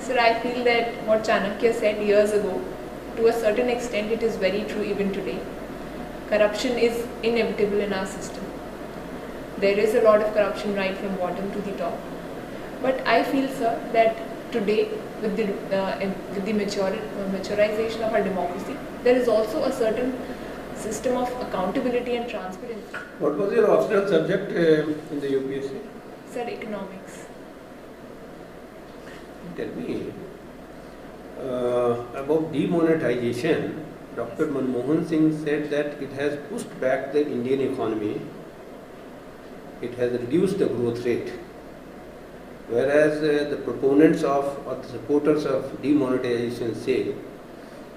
Sir, I feel that what Chanakya said years ago, to a certain extent it is very true even today. Corruption is inevitable in our system. There is a lot of corruption right from bottom to the top. But I feel, sir, that today with the maturization of our democracy, there is also a certain system of accountability and transparency. What was your optional subject in the UPSC? Sir, economics. Tell me about demonetization. Dr. Manmohan Singh said that it has pushed back the Indian economy. It has reduced the growth rate. Whereas the proponents of or the supporters of demonetization say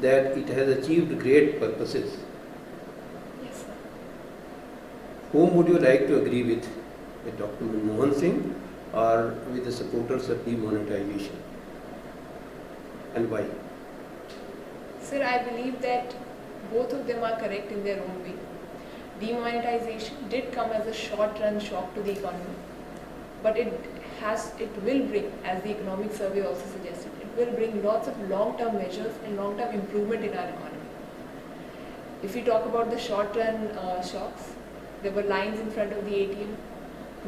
that it has achieved great purposes. Yes, sir. Whom would you like to agree with Dr. Manmohan Singh or with the supporters of demonetization? And why? Sir, I believe that both of them are correct in their own way. Demonetization did come as a short-run shock to the economy, but it will bring, as the economic survey also suggested, it will bring lots of long-term measures and long-term improvement in our economy. If we talk about the short-run shocks, there were lines in front of the ATM,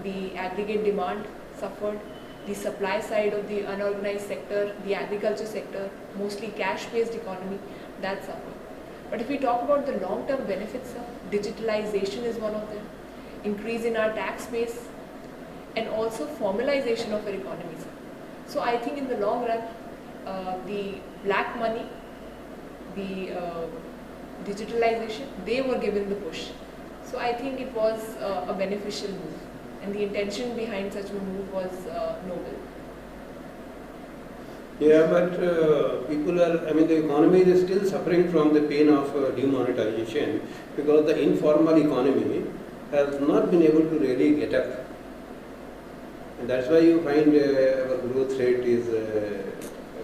the aggregate demand suffered, the supply side of the unorganized sector, the agriculture sector, mostly cash-based economy, that suffered. But if we talk about the long-term benefits, digitalization is one of them, increase in our tax base, and also formalization of our economy. So I think in the long run, the black money, the digitalization, they were given the push. So I think it was a beneficial move, and the intention behind such a move was noble. Yeah, but people are, the economy is still suffering from the pain of demonetization because the informal economy has not been able to really get up. And that's why you find our growth rate is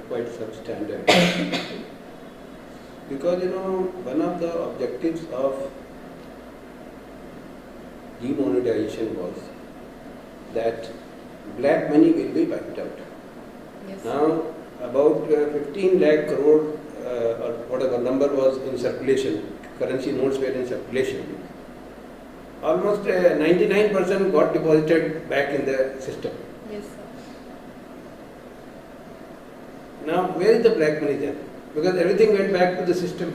quite substandard. Because, one of the objectives of demonetization was that black money will be wiped out. Yes. Now, about 15 lakh crore or whatever number was in circulation, currency notes were in circulation, almost 99% got deposited back in the system. Yes, sir. Now, where is the black money then? Because everything went back to the system.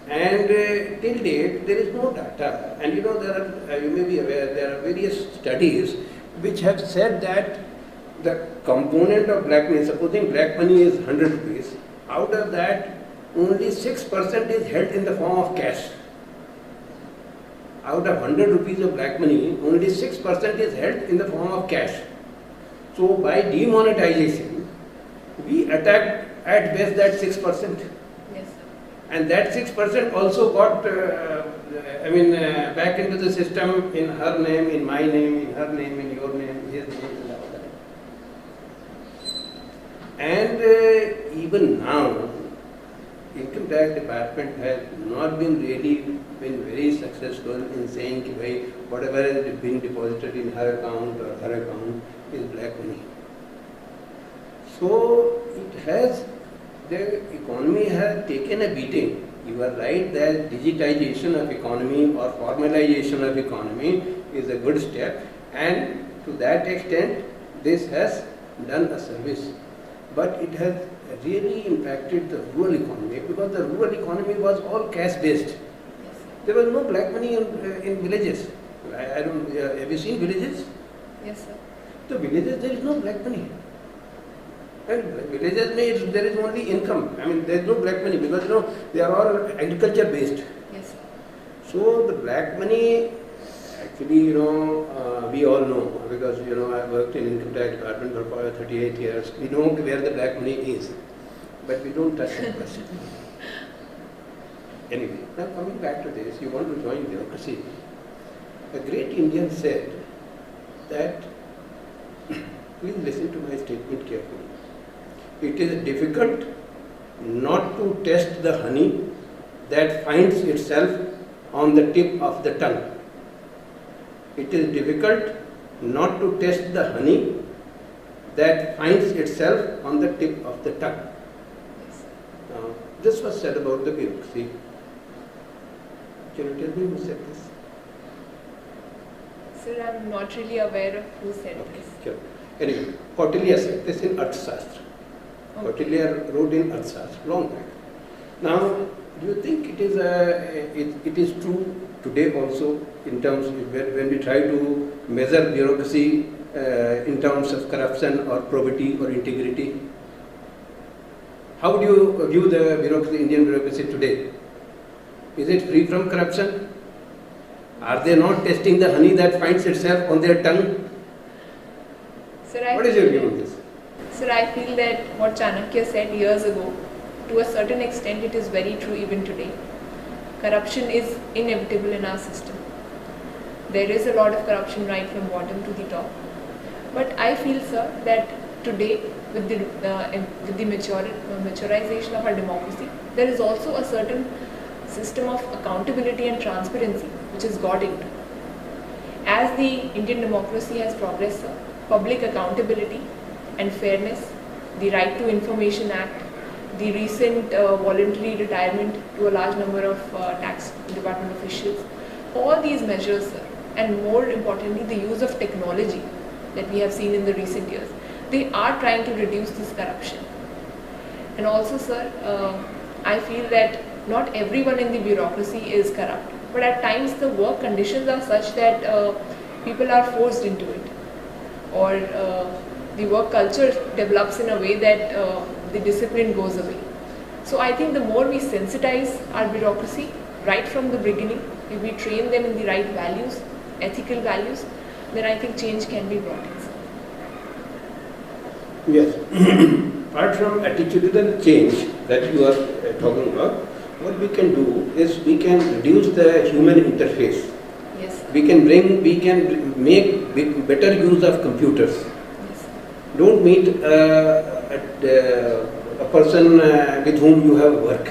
And till date, there is no data. And there are, you may be aware, there are various studies which have said that the component of black money, supposing black money is 100 rupees, out of that only 6% is held in the form of cash. Out of 100 rupees of black money, only 6% is held in the form of cash. So by demonetization, we attacked at best that 6%. Yes, sir. And that 6% also got, back into the system in her name, in my name, in her name, in your name, his name, and all that. And even now, Income Tax Department has not been very successful in saying that whatever is being deposited in her account or her account is black money. So the economy has taken a beating. You are right that digitization of economy or formalization of economy is a good step, and to that extent this has done a service. But it has really impacted the rural economy because the rural economy was all cash based. Yes, sir. There was no black money in villages. I don't. Have you seen villages? Yes, sir. The villages there is no black money. And villages there is only income. There is no black money because they are all agriculture based. Yes, sir. So the black money, actually, we all know because I worked in Income Tax Department for 38 years. We know where the black money is, but we don't touch that question. Anyway, now coming back to this, you want to join democracy. A great Indian said that, please listen to my statement carefully. It is difficult not to test the honey that finds itself on the tip of the tongue. It is difficult not to test the honey that finds itself on the tip of the tongue. Yes. This was said about the bureaucracy. Can you tell me who said this? Sir, I'm not really aware of who said Okay, this. sure. Anyway, Kautilya said this in Arthashastra. Kautilya wrote in Arthashastra long back. Now, do you think it is true today also in terms of when we try to measure bureaucracy in terms of corruption or probity or integrity? How do you view the bureaucracy, Indian bureaucracy today? Is it free from corruption? Are they not testing the honey that finds itself on their tongue? Sir, What is your view on this? Sir, I feel that what Chanakya said years ago, to a certain extent it is very true even today. Corruption is inevitable in our system. There is a lot of corruption right from bottom to the top. But I feel, sir, that today with the maturization of our democracy, there is also a certain system of accountability and transparency which is got into. As the Indian democracy has progressed, sir, public accountability and fairness, the Right to Information Act, the recent voluntary retirement to a large number of tax department officials, all these measures, sir, and more importantly the use of technology that we have seen in the recent years, they are trying to reduce this corruption. And also, sir, I feel that not everyone in the bureaucracy is corrupt, but at times the work conditions are such that people are forced into it, or the work culture develops in a way that the discipline goes away. So I think the more we sensitize our bureaucracy right from the beginning, if we train them in the right values, ethical values, then I think change can be brought in. Yes. Apart from attitudinal change that you are talking about, what we can do is we can reduce the human interface. Yes. We can make better use of computers. Yes. Don't meet a person with whom you have work.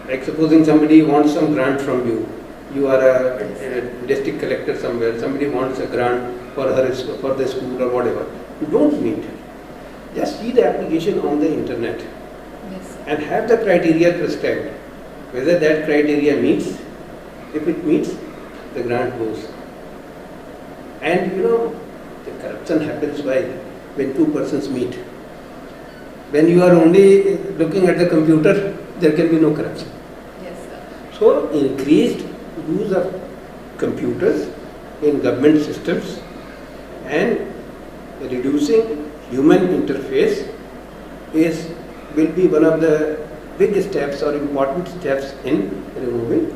Like supposing somebody wants some grant from you. You are a district collector somewhere. Somebody wants a grant for the school or whatever. You don't meet her. Just see the application on the internet. Yes. And have the criteria prescribed. Whether that criteria meets, if it meets, the grant goes. And the corruption happens when two persons meet. When you are only looking at the computer, there can be no corruption. Yes, sir. So, increased use of computers in government systems and reducing human interface will be one of the big steps or important steps in removing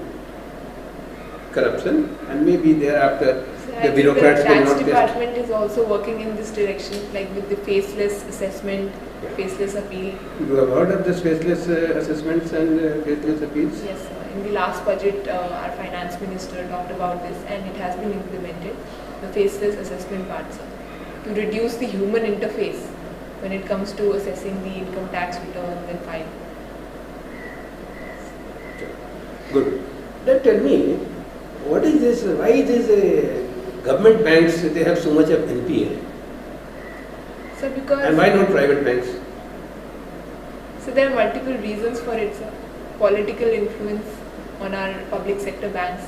corruption, and maybe thereafter the bureaucrats the will tax not test. department is also working in this direction, like with the faceless assessment, faceless appeal. You have heard of this faceless assessments and faceless appeals? Yes, sir. In the last budget, our finance minister talked about this, and it has been implemented, the faceless assessment part, sir, to reduce the human interface when it comes to assessing the income tax returns and file. Good. Then tell me, what is this? Why these government banks they have so much of NPA? So because And why not private banks? So there are multiple reasons for it, sir. Political influence on our public sector banks.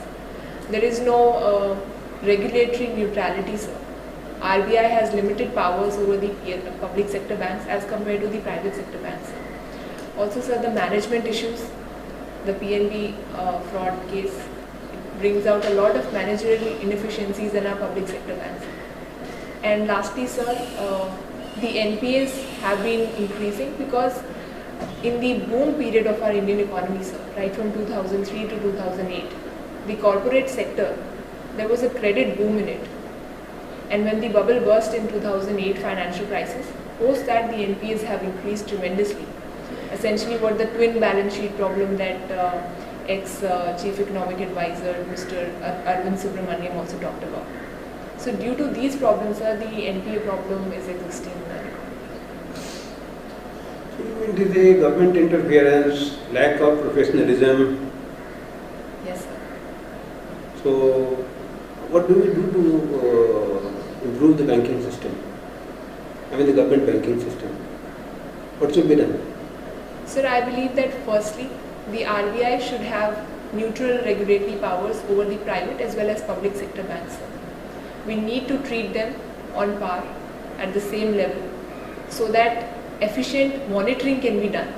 There is no regulatory neutrality, sir. RBI has limited powers over the public sector banks as compared to the private sector banks. Also, sir, the management issues, the PNB fraud case, it brings out a lot of managerial inefficiencies in our public sector banks. And lastly, sir, the NPAs have been increasing because in the boom period of our Indian economy, sir, right from 2003 to 2008, the corporate sector, there was a credit boom in it. And when the bubble burst in 2008 financial crisis, post that the NPAs have increased tremendously. Essentially what the twin balance sheet problem that ex-chief economic advisor Mr. Arvind Subramaniam also talked about. So due to these problems, sir, the NPA problem is existing in our economy. It is a government interference, lack of professionalism. Yes, sir. So, what do we do to improve the banking system? I mean the government banking system? What should be done? Sir, I believe that firstly, the RBI should have neutral regulatory powers over the private as well as public sector banks. We need to treat them on par at the same level so that efficient monitoring can be done.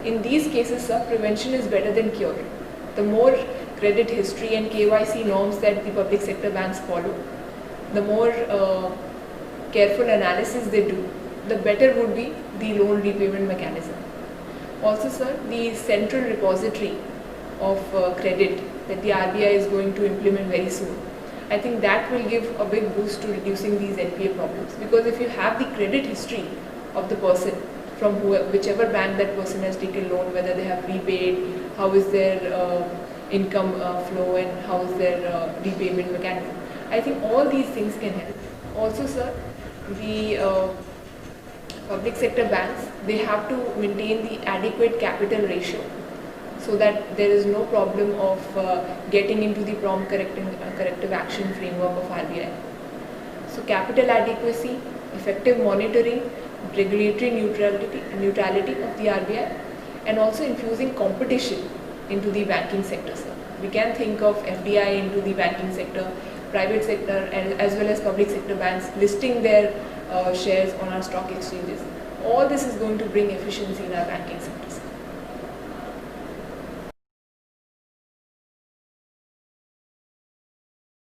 In these cases, sir, prevention is better than cure. The more credit history and KYC norms that the public sector banks follow, the more careful analysis they do, the better would be the loan repayment mechanism. Also, sir, the central repository of credit that the RBI is going to implement very soon, I think that will give a big boost to reducing these NPA problems, because if you have the credit history of the person from whichever bank that person has taken loan, whether they have repaid, how is their income flow and how is their repayment mechanism, I think all these things can help. Also, sir, the public sector banks, they have to maintain the adequate capital ratio so that there is no problem of getting into the prompt corrective action framework of RBI. So capital adequacy, effective monitoring, regulatory neutrality of the RBI, and also infusing competition into the banking sector, sir. We can think of FDI into the banking sector, private sector, and as well as public sector banks listing their shares on our stock exchanges. All this is going to bring efficiency in our banking sector.